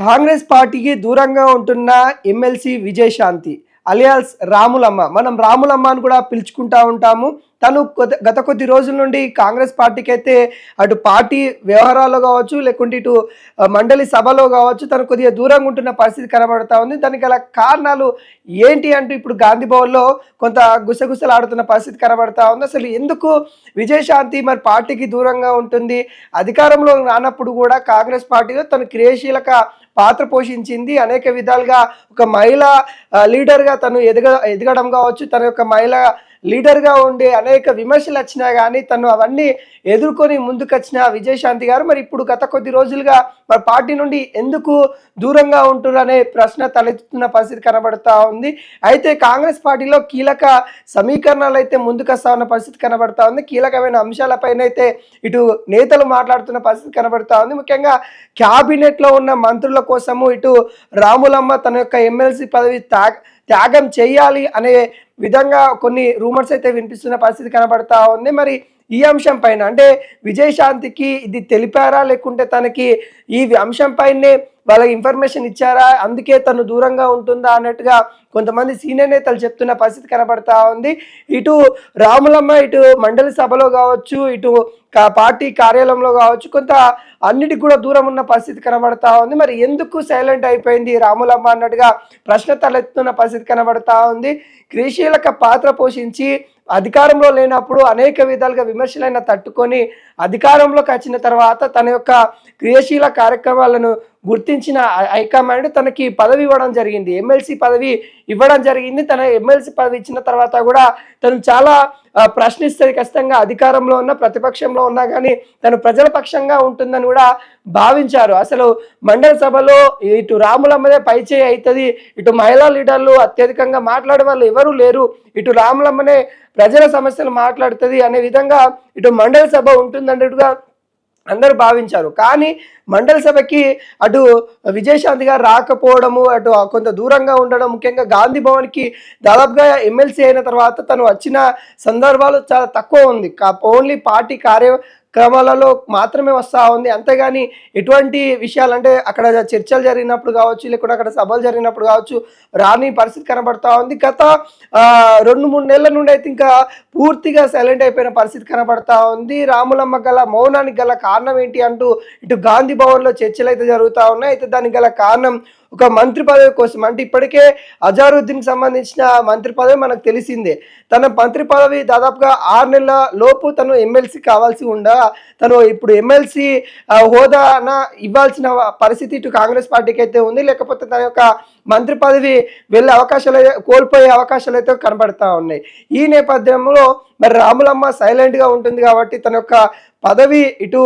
కాంగ్రెస్ పార్టీకి దూరంగా ఉంటున్న ఎమ్మెల్సీ విజయశాంతి అలియాస్ రాములమ్మ. మనం రాములమ్మ అని కూడా పిలుచుకుంటా ఉంటాము. తను గత కొద్ది రోజుల నుండి కాంగ్రెస్ పార్టీకి అయితే అటు పార్టీ వ్యవహారాల్లో కావచ్చు, లేకుంటే ఇటు మండలి సభలో కావచ్చు, తను కొద్దిగా దూరంగా ఉంటున్న పరిస్థితి కనబడతా ఉంది. దానికి గల కారణాలు ఏంటి అంటూ ఇప్పుడు గాంధీ భవన్లో కొంత గుసగుసలాడుతున్న పరిస్థితి కనబడతా ఉంది. అసలు ఎందుకు విజయశాంతి మరి పార్టీకి దూరంగా ఉంటుంది? అధికారంలో రానప్పుడు కూడా కాంగ్రెస్ పార్టీలో తను క్రియాశీలక పాత్ర పోషించింది. అనేక విధాలుగా ఒక మహిళా లీడర్గా తను ఎదగడం కావచ్చు, తన యొక్క మహిళా లీడర్గా ఉండే అనేక విమర్శలు వచ్చినా కానీ తను అవన్నీ ఎదుర్కొని ముందుకొచ్చిన విజయశాంతి గారు మరి ఇప్పుడు గత కొద్ది రోజులుగా మరి పార్టీ నుండి ఎందుకు దూరంగా ఉంటున్నారనే ప్రశ్న తలెత్తుతున్న పరిస్థితి కనబడతా ఉంది. అయితే కాంగ్రెస్ పార్టీలో కీలక సమీకరణాలు అయితే ముందుకొస్తా ఉన్న పరిస్థితి కనబడతా ఉంది. కీలకమైన అంశాలపైన అయితే ఇటు నేతలు మాట్లాడుతున్న పరిస్థితి కనబడతా ఉంది. ముఖ్యంగా క్యాబినెట్లో ఉన్న మంత్రుల కోసము ఇటు రాములమ్మ తన యొక్క ఎమ్మెల్సీ పదవి త్యాగం చేయాలి అనే విధంగా కొన్ని రూమర్స్ అయితే వినిపిస్తున్న పరిస్థితి కనబడతా ఉంది. మరి ఈ అంశం పైన అంటే విజయశాంతికి ఇది తెలిపారా, లేకుంటే తనకి ఈ అంశం పైనే వాళ్ళకి ఇన్ఫర్మేషన్ ఇచ్చారా, అందుకే తను దూరంగా ఉంటుందా అన్నట్టుగా కొంతమంది సీనియర్ నేతలు చెప్తున్న పరిస్థితి కనబడతా ఉంది. ఇటు రాములమ్మ ఇటు మండలి సభలో కావచ్చు, ఇటు పార్టీ కార్యాలయంలో కావచ్చు, కొంత అన్నిటికి కూడా దూరం ఉన్న పరిస్థితి కనబడతా ఉంది. మరి ఎందుకు సైలెంట్ అయిపోయింది రాములమ్మ అన్నట్టుగా ప్రశ్న తలెత్తుతున్న పరిస్థితి కనబడతా ఉంది. క్రియాశీలక పాత్ర పోషించి అధికారంలో లేనప్పుడు అనేక విధాలుగా విమర్శలైన తట్టుకొని అధికారంలోకి వచ్చిన తర్వాత తన యొక్క క్రియాశీల కార్యక్రమాలను గుర్తించిన హైకమాండ్ తనకి పదవి ఇవ్వడం జరిగింది, ఎమ్మెల్సీ పదవి ఇవ్వడం జరిగింది. తన ఎమ్మెల్సీ పదవి ఇచ్చిన తర్వాత కూడా తను చాలా ప్రశ్నిస్తుంది. ఖచ్చితంగా అధికారంలో ఉన్న ప్రతిపక్షంలో ఉన్నా కానీ తను ప్రజల పక్షంగా ఉంటుందని కూడా భావించారు. అసలు మండలి సభలో ఇటు రాములమ్మదే పైచేయి అవుతుంది, ఇటు మహిళా లీడర్లు అత్యధికంగా మాట్లాడే వాళ్ళు ఎవరూ లేరు, ఇటు రాములమ్మనే ప్రజల సమస్యలు మాట్లాడుతుంది అనే విధంగా ఇటు మండలి సభ ఉంటుందన్నట్టుగా అందరూ భావించారు. కానీ మండలి సభకి అటు విజయశాంతి గారు రాకపోవడము, అటు కొంత దూరంగా ఉండడం, ముఖ్యంగా గాంధీ భవన్కి దాదాపుగా ఎమ్మెల్సీ అయిన తర్వాత తను వచ్చిన సందర్భాలు చాలా తక్కువ ఉంది. ఓన్లీ పార్టీ కార్యక్రమాలలో మాత్రమే వస్తూ ఉంది. అంతేగాని ఎటువంటి విషయాలు అంటే అక్కడ చర్చలు జరిగినప్పుడు కావచ్చు, లేకుంటే అక్కడ సభలు జరిగినప్పుడు కావచ్చు రాని పరిస్థితి కనబడతా ఉంది. గత 2-3 నెలల నుండి అయితే ఇంకా పూర్తిగా సైలెంట్ అయిపోయిన పరిస్థితి కనబడతా ఉంది. రాములమ్మ గల మౌనానికి గల కారణం ఏంటి అంటూ ఇటు గాంధీ భవన్లో చర్చలు అయితే జరుగుతూ ఉన్నాయి. అయితే దానికి గల కారణం ఒక మంత్రి పదవి కోసం, అంటే ఇప్పటికే అజారుద్దీన్కి సంబంధించిన మంత్రి పదవి మనకు తెలిసిందే. తన మంత్రి పదవి దాదాపుగా 6 నెలల లోపు తను ఎమ్మెల్సీ కావాల్సి తను ఇప్పుడు ఎమ్మెల్సీ హోదాన ఇవ్వాల్సిన పరిస్థితి ఇటు కాంగ్రెస్ పార్టీకి అయితే ఉంది. లేకపోతే తన యొక్క మంత్రి పదవి వెళ్ళే అవకాశాలు కోల్పోయే అవకాశాలు అయితే కనబడతా ఉన్నాయి. ఈ నేపథ్యంలో మరి రాములమ్మ సైలెంట్గా ఉంటుంది కాబట్టి తన యొక్క పదవి ఇటు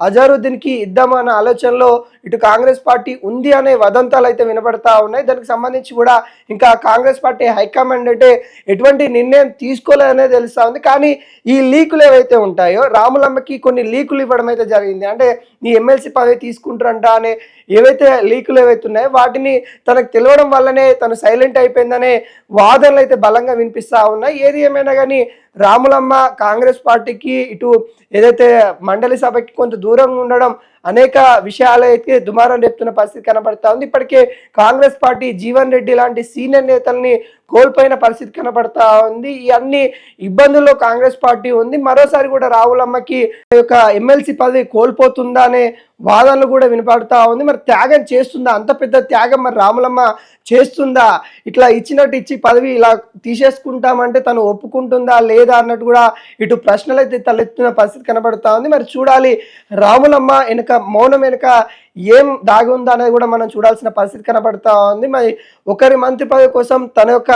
అజారుద్దీన్కి ఇద్దామన్న ఆలోచనలో ఇటు కాంగ్రెస్ పార్టీ ఉంది అనే వదంతాలు అయితే వినపడతా ఉన్నాయి. దానికి సంబంధించి కూడా ఇంకా కాంగ్రెస్ పార్టీ హైకమాండ్ అంటే ఎటువంటి నిర్ణయం తీసుకోలేదనే తెలుస్తూ ఉంది. కానీ ఈ లీకులు ఏవైతే ఉంటాయో రాములమ్మకి కొన్ని లీకులు ఇవ్వడం అయితే జరిగింది. అంటే ఈ ఎమ్మెల్సీ పదవి తీసుకుంటారంట అనే ఏవైతే లీకులు ఏవైతే ఉన్నాయో వాటిని తనకు తెలియడం వల్లనే తను సైలెంట్ అయిపోయిందనే వాదనలు అయితే బలంగా వినిపిస్తూ ఉన్నాయి. ఏది ఏమైనా కానీ రాములమ్మ కాంగ్రెస్ పార్టీకి ఇటు ఏదైతే మండలి సభకి కొంత దూరంగా ఉండడం అనేక విషయాలు అయితే దుమారం రేపుతున్న పరిస్థితి కనబడతా ఉంది. ఇప్పటికే కాంగ్రెస్ పార్టీ జీవన్ రెడ్డి లాంటి సీనియర్ నేతల్ని కోల్పోయిన పరిస్థితి కనబడతా ఉంది. ఈ అన్ని ఇబ్బందుల్లో కాంగ్రెస్ పార్టీ ఉంది. మరోసారి కూడా రావులమ్మకి యొక్క ఎమ్మెల్సీ పదవి కోల్పోతుందా అనే వాదనలు కూడా వినపడతా ఉంది. మరి త్యాగం చేస్తుందా, అంత పెద్ద త్యాగం మరి రాములమ్మ చేస్తుందా? ఇట్లా ఇచ్చినట్టు ఇచ్చి పదవి ఇలా తీసేసుకుంటామంటే తను ఒప్పుకుంటుందా లేదా అన్నట్టు కూడా ఇటు ప్రశ్నలు అయితే తలెత్తున్న పరిస్థితి కనబడతా ఉంది. మరి చూడాలి రాములమ్మ వెనుక మౌనం వెనుక ఏం దాగి ఉందా అనేది కూడా మనం చూడాల్సిన పరిస్థితి కనబడతా ఉంది. మరి ఒకరి మంత్రి పదవి కోసం తన యొక్క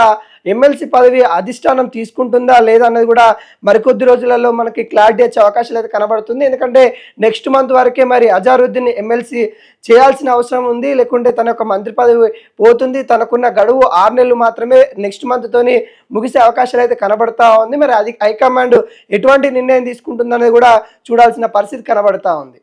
ఎమ్మెల్సీ పదవి అధిష్టానం తీసుకుంటుందా లేదా అన్నది కూడా మరికొద్ది రోజులలో మనకి క్లారిటీ వచ్చే అవకాశాలు అయితే కనబడుతుంది. ఎందుకంటే నెక్స్ట్ మంత్ వరకే మరి అజారుద్దీన్ ఎమ్మెల్సీ చేయాల్సిన అవసరం ఉంది, లేకుంటే తన యొక్క మంత్రి పదవి పోతుంది. తనకున్న గడువు 6 నెలలు మాత్రమే నెక్స్ట్ మంత్తోని ముగిసే అవకాశాలు అయితే కనబడతా ఉంది. మరి అది హైకమాండ్ ఎటువంటి నిర్ణయం తీసుకుంటుందనేది కూడా చూడాల్సిన పరిస్థితి కనబడతా ఉంది.